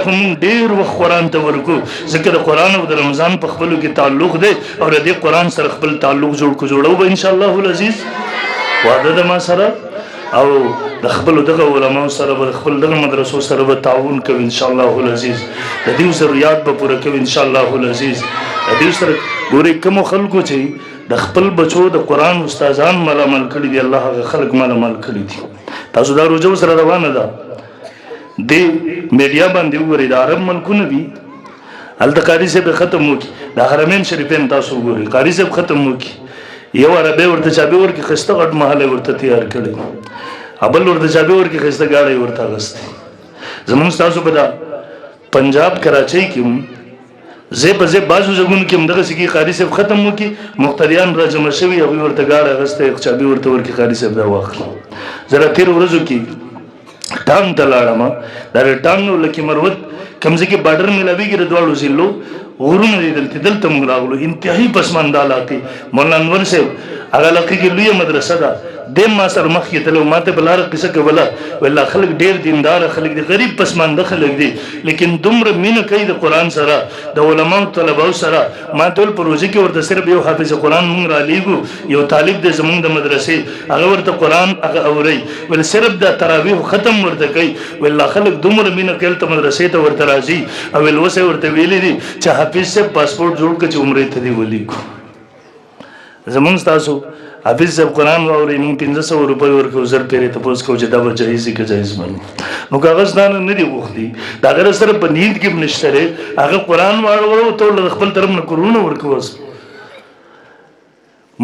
بیا خو مونږ ډېر وخت قرآن ته ورکو ځکه د قرآن او د رمضان په خپلو کې تعلق دی او د دې قرآن سره خپل تعلق جوړو به انشاءالله العزیز وعده ده ما سره او د خپلو دغه علماو سره به د خپل دغه مدرسو سره به تعاون کوو انشاءالله العزیز د دې ضرورت به پوره کوو انشاءالله العزیز د دې سره ګورئ کومو خلکو چې د خپل بچو د قرآن استادان ملامل کړي دي الله هغه خلک ملامل کړي دي تاسو دا روزه سره روانه ده د میډیا باندې وګورئ د عرب ملکونه دي هلته قاري صاحب ختم وکړي د حرمین شریفین تاسو وګورئ قاري صاحب ختم وکړي یو عربی ورته چابي ورکړي ښایسته غټ محل ورته تیار کړی بل ورته چابي ورکړي ښایسته ګاډی ورته اغوستې زمونږ ستاسو په دا پنجاب کراچۍ کې هم زه په زه بعضو ځایونو کې همدغسې کې قاري صاحب ختم وکړي مقتدیان را جمع شوي هغوی ورته ګاډی اغوستی چابي ورته ورکړي قاري صاحب دا واخلي زه را تېرو ورځو کې ټانګ ته لاړم دا د ټانګ نو لکې مروت کوم ځای کې باډر میلاویږي د دواړو ضلعو غرونه دي دلته موږ راغلو انتهایي پسمانده علاقې مولانا انور صاحب هغه علاقې کې لویه مدرسه ده دیم ما سره مخکې تلو ما ته په لاره قصه کوله والله خلک ډېر دینداره خلک دي غریب پسمانده خلک دي لیکن دومره مینه کوي د قرآن سره د علماو طلباو سره ما ته ویل په روزي کې ورته صرف یو حافظ قرآن موږ رالیږو یو طالب دی زموږ د مدرسې هغه ورته قرآن هغه اوري ول صرف د تراویح ختم ورته کوي والله خلک دومره مینه کوي ته مدرسې ته ورته راځي او ول وسه ورته ویلي دي چې حافظ صاحب پاسپورت جوړ کړي چې عمرې ته دی ولیکو زمونږ ستاسو حافظ صاحب قرآن واورئ موږ 1500 روپۍ ورکوو زر پیرې تپوس کوو چې دا به جایز دي که جایز باندې نو که هغه ستانه نه دي غوښتي د هغه سره په نیت کې هم نشته دی هغه قرآن واړو ته له خپل طرف نه کورونه ورکوو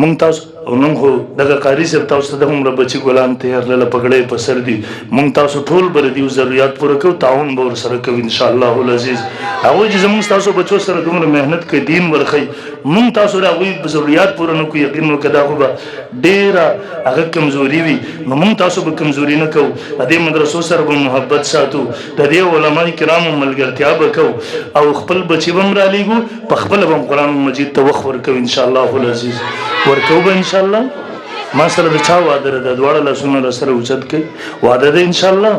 مونږ تاسو او نن خو دغه قاري صاحب تاسو ته د هومره بچي ګلان تیار لله پګړۍ په سر دي مونږ تاسو ټول به د دې ضرورت پوره کوو تعاون به ورسره کوو انشاءالله العزیز هغوی چې زموږ ستاسو بچو سره دومره محنت کوي دین ورښیي مونږ تاسو د هغوی ضرورت پوره نه کوو یقین وکړه دا خو به ډېره هغه کمزوري وي نو مونږ تاسو به کمزوري نه کوو د دې مدرسو سره به محبت ساتو د دې علما کرامو ملګرتیا به کوو او خپل بچي به هم رالیږو په خپله به هم قرآن مجید ته وخت ورکوو انشاءالله العزیز ورکوو به انشاءالله ما سره د چا وعده ده د دواړه لاسونه را سره اوچت کړي وعده ده انشاءالله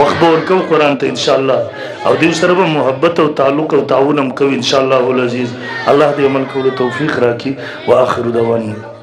وخت به ورکوو قرآن ته انشاءالله او دوی سره به محبت او تعلق او تعاون هم کوو انشاءالله العزیز الله دې عمل کولو توفیق راکړي واخر دعوانا